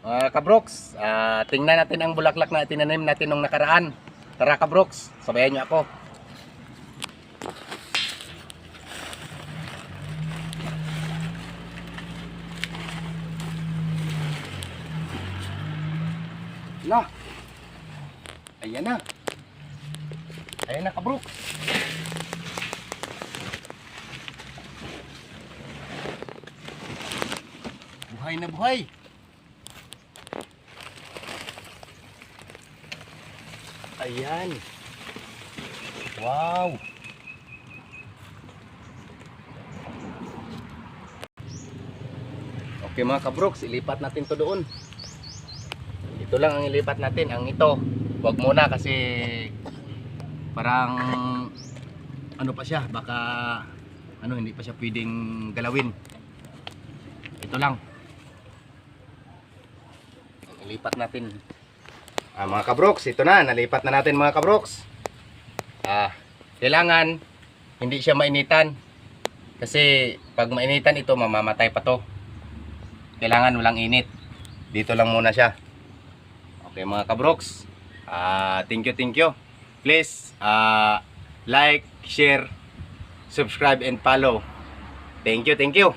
Kabroks, tingnan natin ang bulaklak na tinanim natin nung nakaraan. Tara kabroks, sabayan nyo ako. Na. Ayan na. Ayan na kabroks. Buhay na buhay. Ayan. Wow. Okay mga kabroks, ilipat natin to doon. Ito lang ang ilipat natin. Ang ito, wag muna kasi parang ano pa siya, baka hindi pa siya pwedeng galawin. Ito lang. Ilipat natin. Mga kabroks, ito na, nalipat na natin mga kabroks. Kailangan hindi siya mainitan. Kasi pag mainitan ito, mamamatay pa to. Kailangan walang init. Dito lang muna siya. Okay mga kabroks. Thank you. Please like, share, subscribe and follow. Thank you.